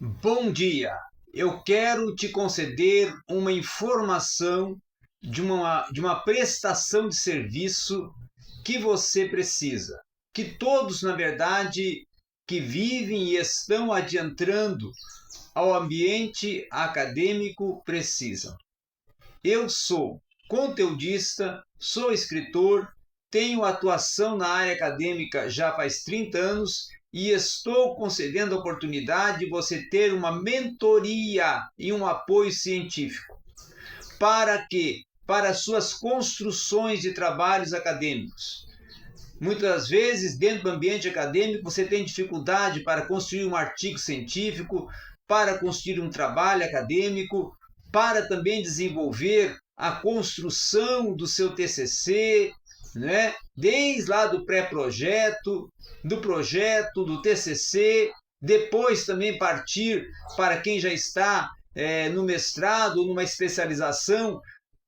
Bom dia! Eu quero te conceder uma informação de uma prestação de serviço que você precisa, que todos, na verdade, que vivem e estão adentrando ao ambiente acadêmico precisam. Eu sou conteudista, sou escritor, tenho atuação na área acadêmica já faz 30 anos e estou concedendo a oportunidade de você ter uma mentoria e um apoio científico. Para quê? Para suas construções de trabalhos acadêmicos. Muitas vezes, dentro do ambiente acadêmico, você tem dificuldade para construir um artigo científico, para construir um trabalho acadêmico, para também desenvolver a construção do seu TCC, né? Desde lá do pré-projeto, do projeto, do TCC, depois também partir para quem já está no mestrado, numa especialização,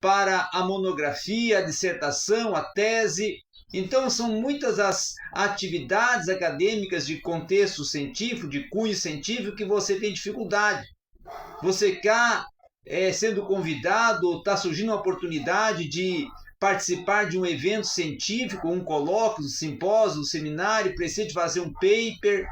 para a monografia, a dissertação, a tese. Então, são muitas as atividades acadêmicas de contexto científico, de cunho científico, que você tem dificuldade. Você está sendo convidado, está surgindo uma oportunidade de participar de um evento científico, um colóquio, um simpósio, um seminário, precisa de fazer um paper,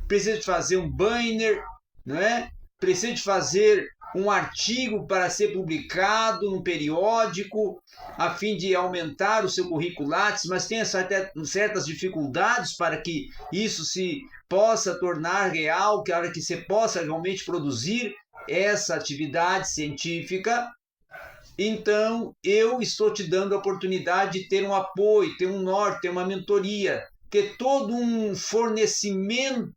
precisa de fazer um banner, não é? Precisa de fazer um artigo para ser publicado num periódico, a fim de aumentar o seu currículo Lattes, mas tem certas dificuldades para que isso se possa tornar real, que a hora que você possa realmente produzir essa atividade científica. Então, eu estou te dando a oportunidade de ter um apoio, ter um norte, ter uma mentoria, ter todo um fornecimento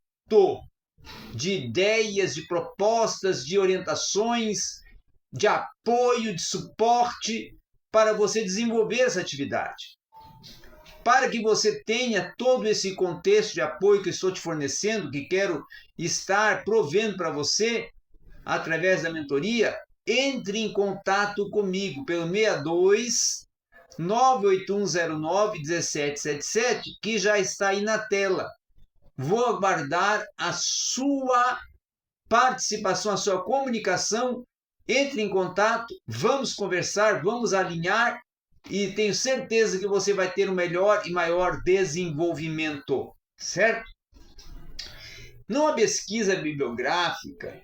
de ideias, de propostas, de orientações, de apoio, de suporte para você desenvolver essa atividade. Para que você tenha todo esse contexto de apoio que eu estou te fornecendo, que quero estar provendo para você através da mentoria, entre em contato comigo pelo 62 98109 1777, que já está aí na tela. Vou aguardar a sua participação, a sua comunicação. Entre em contato, vamos conversar, vamos alinhar e tenho certeza que você vai ter um melhor e maior desenvolvimento, certo? Numa pesquisa bibliográfica,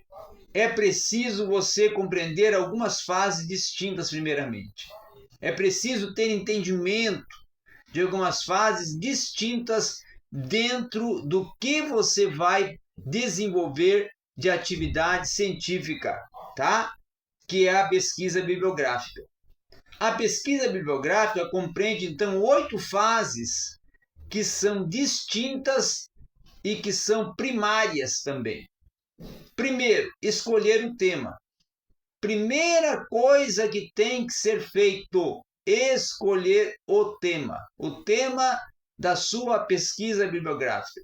é preciso você compreender algumas fases distintas primeiramente. É preciso ter entendimento de algumas fases distintas dentro do que você vai desenvolver de atividade científica, tá? Que é a pesquisa bibliográfica. A pesquisa bibliográfica compreende, então, 8 fases que são distintas e que são primárias também. Primeiro, escolher um tema. Primeira coisa que tem que ser feito, escolher o tema da sua pesquisa bibliográfica.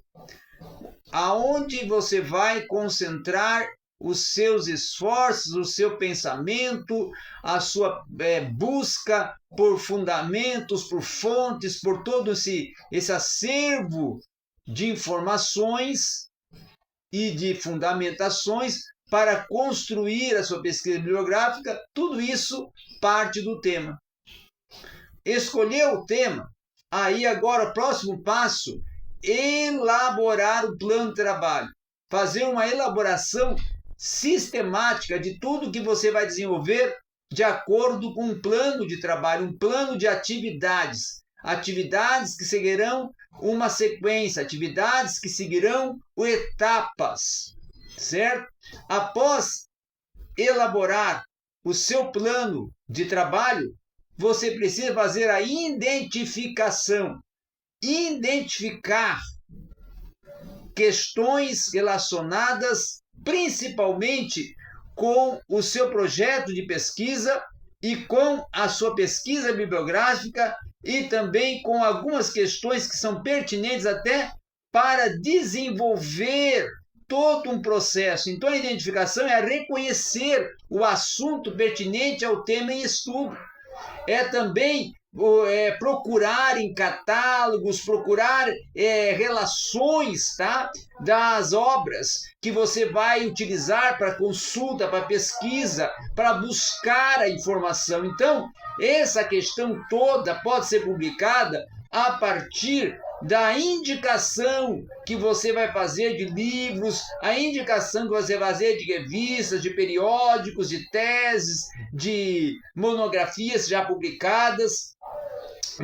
Aonde você vai concentrar os seus esforços, o seu pensamento, a sua busca por fundamentos, por fontes, por todo esse acervo de informações e de fundamentações para construir a sua pesquisa bibliográfica. Tudo isso parte do tema. Escolheu o tema, aí agora o próximo passo, elaborar o plano de trabalho, fazer uma elaboração sistemática de tudo que você vai desenvolver de acordo com um plano de trabalho, um plano de atividades, atividades que seguirão uma sequência, atividades que seguirão etapas, certo? Após elaborar o seu plano de trabalho, você precisa fazer a identificação, identificar questões relacionadas principalmente com o seu projeto de pesquisa e com a sua pesquisa bibliográfica e também com algumas questões que são pertinentes até para desenvolver todo um processo. Então, a identificação é reconhecer o assunto pertinente ao tema em estudo. É também procurar em catálogos, procurar relações, tá, das obras que você vai utilizar para consulta, para pesquisa, para buscar a informação. Então, essa questão toda pode ser publicada a partir da indicação que você vai fazer de livros, a indicação que você vai fazer de revistas, de periódicos, de teses, de monografias já publicadas,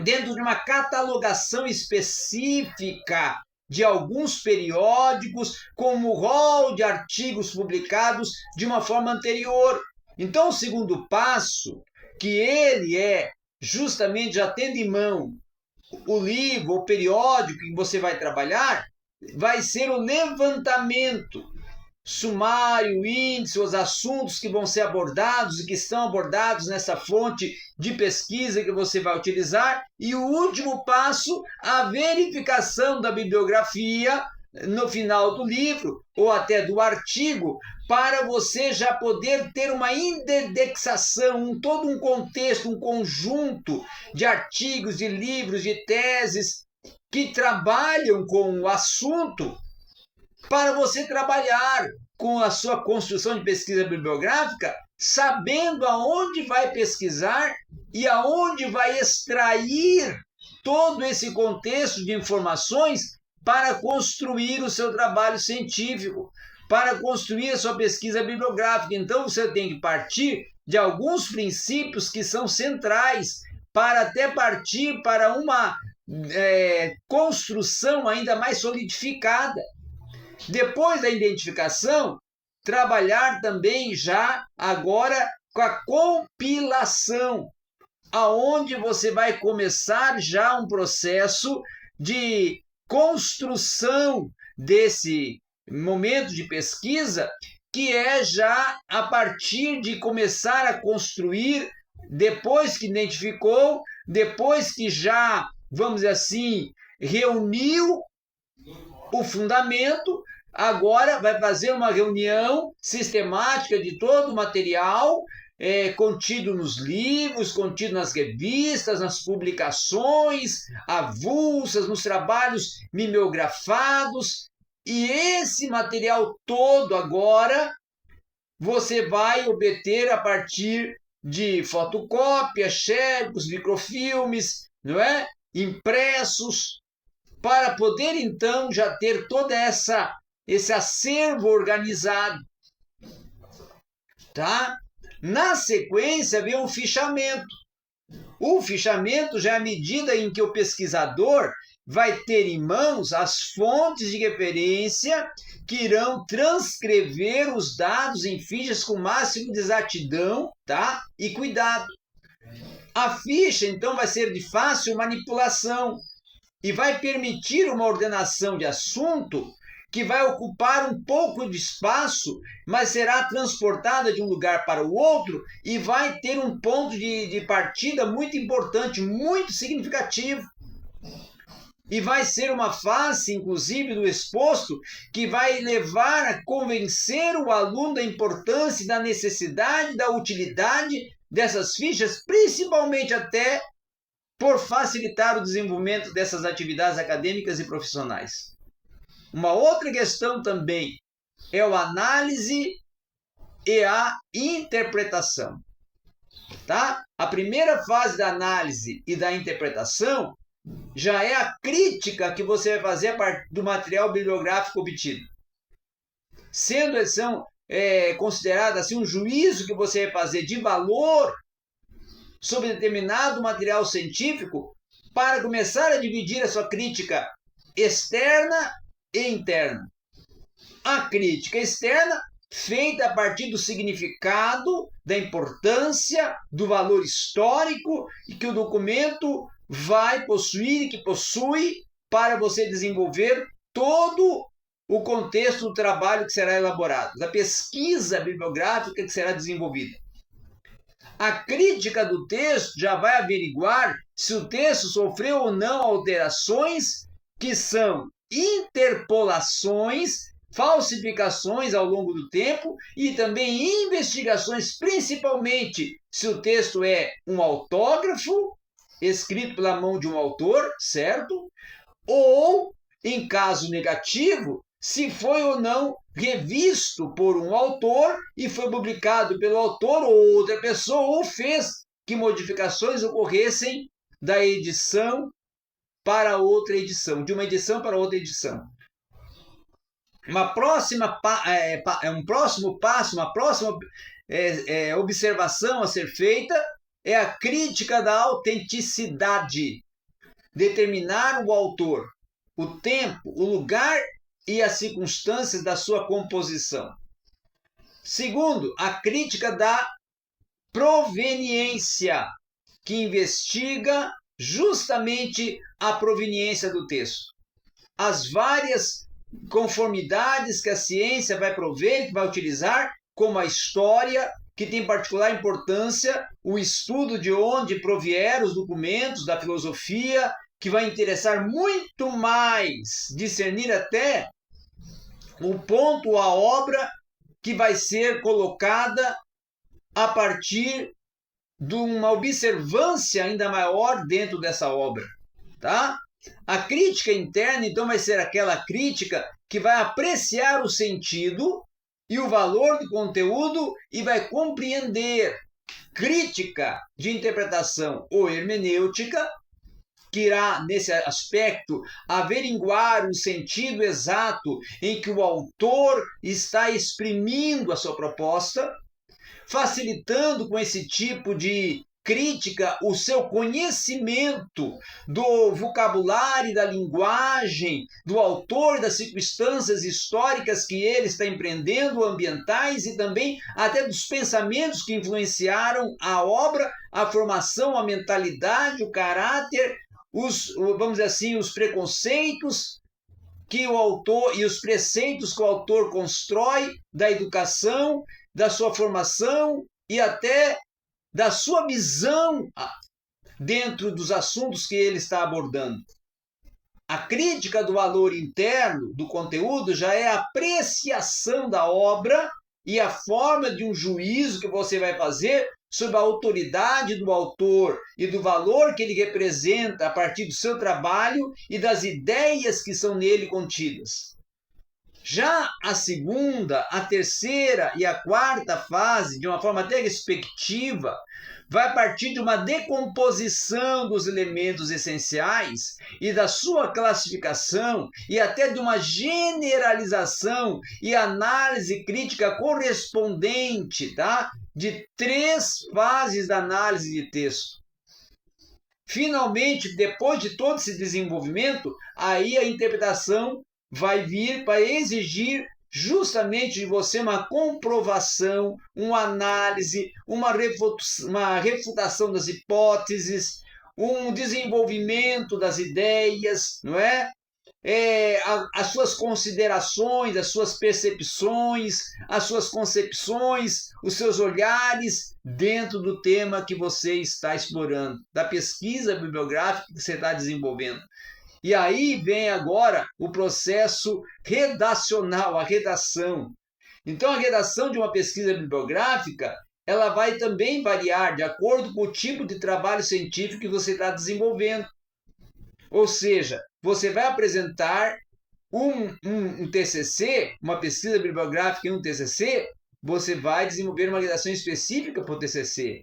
dentro de uma catalogação específica de alguns periódicos, como o rol de artigos publicados de uma forma anterior. Então, o segundo passo, que ele justamente já tendo em mão o livro, o periódico que você vai trabalhar, vai ser o levantamento sumário, índice, os assuntos que vão ser abordados e que estão abordados nessa fonte de pesquisa que você vai utilizar. E o último passo, a verificação da bibliografia no final do livro ou até do artigo, para você já poder ter uma indexação, todo um contexto, um conjunto de artigos, de livros, de teses que trabalham com o assunto, para você trabalhar com a sua construção de pesquisa bibliográfica, sabendo aonde vai pesquisar e aonde vai extrair todo esse contexto de informações para construir o seu trabalho científico, para construir a sua pesquisa bibliográfica. Então, você tem que partir de alguns princípios que são centrais, para até partir para uma construção ainda mais solidificada. Depois da identificação, trabalhar também já agora com a compilação, aonde você vai começar já um processo de construção desse momento de pesquisa, que é já a partir de começar a construir, depois que identificou, depois que já, vamos dizer assim, reuniu o fundamento, agora vai fazer uma reunião sistemática de todo o material contido nos livros, contido nas revistas, nas publicações avulsas, nos trabalhos mimeografados, e esse material todo agora você vai obter a partir de fotocópias, xerox, microfilmes, não é? Impressos, para poder então já ter toda esse acervo organizado, tá? Na sequência vem o fichamento. O fichamento já é a medida em que o pesquisador vai ter em mãos as fontes de referência que irão transcrever os dados em fichas com o máximo de exatidão, tá? E cuidado. A ficha, então, vai ser de fácil manipulação e vai permitir uma ordenação de assunto que vai ocupar um pouco de espaço, mas será transportada de um lugar para o outro e vai ter um ponto de partida muito importante, muito significativo. E vai ser uma face, inclusive, do exposto, que vai levar a convencer o aluno da importância, da necessidade, da utilidade dessas fichas, principalmente até por facilitar o desenvolvimento dessas atividades acadêmicas e profissionais. Uma outra questão também é a análise e a interpretação. Tá? A primeira fase da análise e da interpretação já é a crítica que você vai fazer a partir do material bibliográfico obtido. Sendo considerado assim um juízo que você vai fazer de valor sobre determinado material científico, para começar a dividir a sua crítica externa e interna. A crítica externa, feita a partir do significado, da importância, do valor histórico e que o documento vai possuir e que possui, para você desenvolver todo o contexto do trabalho que será elaborado, da pesquisa bibliográfica que será desenvolvida. A crítica do texto já vai averiguar se o texto sofreu ou não alterações, que são interpolações, falsificações ao longo do tempo e também investigações, principalmente se o texto é um autógrafo, escrito pela mão de um autor, certo? Ou, em caso negativo, se foi ou não revisto por um autor e foi publicado pelo autor ou outra pessoa, ou fez que modificações ocorressem da edição para outra edição, de uma edição para outra edição. Um próximo passo, uma próxima observação a ser feita é a crítica da autenticidade. Determinar o autor, o tempo, o lugar e as circunstâncias da sua composição. Segundo, a crítica da proveniência, que investiga justamente a proveniência do texto. As várias conformidades que a ciência vai prover, que vai utilizar, como a história, que tem particular importância, o estudo de onde provieram os documentos da filosofia, que vai interessar muito mais, discernir até o ponto, a obra que vai ser colocada a partir de uma observância ainda maior dentro dessa obra, tá? A crítica interna, então, vai ser aquela crítica que vai apreciar o sentido e o valor do conteúdo e vai compreender. Crítica de interpretação ou hermenêutica, que irá, nesse aspecto, averiguar o sentido exato em que o autor está exprimindo a sua proposta, facilitando com esse tipo de crítica o seu conhecimento do vocabulário e da linguagem do autor, das circunstâncias históricas que ele está empreendendo, ambientais e também até dos pensamentos que influenciaram a obra, a formação, a mentalidade, o caráter, vamos dizer assim, os preconceitos que o autor e os preceitos que o autor constrói da educação, da sua formação e até da sua visão dentro dos assuntos que ele está abordando. A crítica do valor interno do conteúdo já é a apreciação da obra e a forma de um juízo que você vai fazer sobre a autoridade do autor e do valor que ele representa a partir do seu trabalho e das ideias que são nele contidas. Já a segunda, a terceira e a quarta fase, de uma forma até respectiva, vai partir de uma decomposição dos elementos essenciais e da sua classificação e até de uma generalização e análise crítica correspondente, tá? De 3 fases da análise de texto. Finalmente, depois de todo esse desenvolvimento, aí a interpretação vai vir para exigir justamente de você uma comprovação, uma análise, uma refutação das hipóteses, um desenvolvimento das ideias, não é? As suas considerações, as suas percepções, as suas concepções, os seus olhares dentro do tema que você está explorando, da pesquisa bibliográfica que você está desenvolvendo. E aí vem agora o processo redacional, a redação. Então, a redação de uma pesquisa bibliográfica, ela vai também variar de acordo com o tipo de trabalho científico que você está desenvolvendo. Ou seja, você vai apresentar um TCC, uma pesquisa bibliográfica em um TCC, você vai desenvolver uma redação específica para o TCC.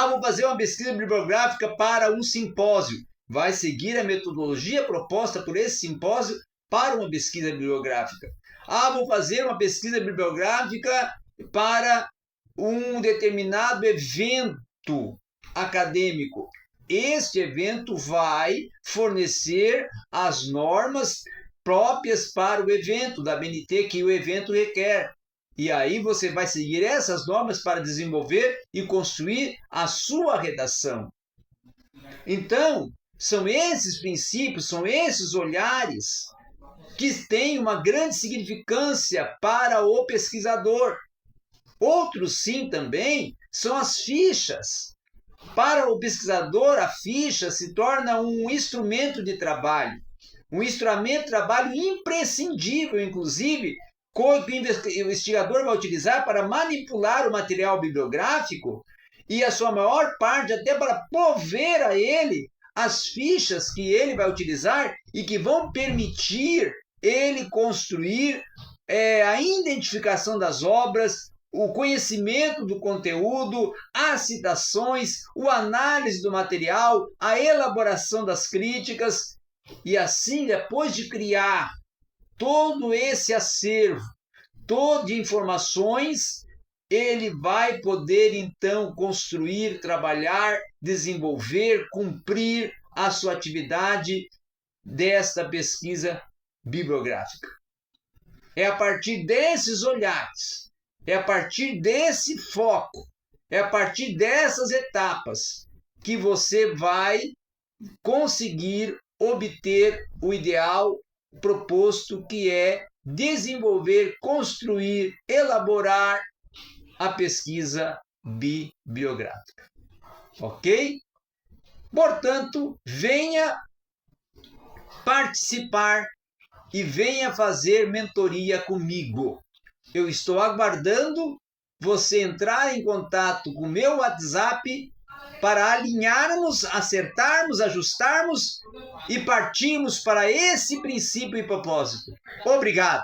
Vou fazer uma pesquisa bibliográfica para um simpósio. Vai seguir a metodologia proposta por esse simpósio para uma pesquisa bibliográfica. Vou fazer uma pesquisa bibliográfica para um determinado evento acadêmico. Este evento vai fornecer as normas próprias para o evento, da BNT que o evento requer. E aí você vai seguir essas normas para desenvolver e construir a sua redação. Então, são esses princípios, são esses olhares que têm uma grande significância para o pesquisador. Outros, sim, também, são as fichas. Para o pesquisador, a ficha se torna um instrumento de trabalho. Um instrumento de trabalho imprescindível, inclusive, que o investigador vai utilizar para manipular o material bibliográfico e a sua maior parte até para prover a ele as fichas que ele vai utilizar e que vão permitir ele construir a identificação das obras, o conhecimento do conteúdo, as citações, o análise do material, a elaboração das críticas. E assim, depois de criar todo esse acervo de informações, ele vai poder então construir, trabalhar, desenvolver, cumprir a sua atividade desta pesquisa bibliográfica. É a partir desses olhares, é a partir desse foco, é a partir dessas etapas que você vai conseguir obter o ideal proposto, que é desenvolver, construir, elaborar a pesquisa bibliográfica. Ok? Portanto, venha participar e venha fazer mentoria comigo. Eu estou aguardando você entrar em contato com o meu WhatsApp para alinharmos, acertarmos, ajustarmos e partirmos para esse princípio e propósito. Obrigado!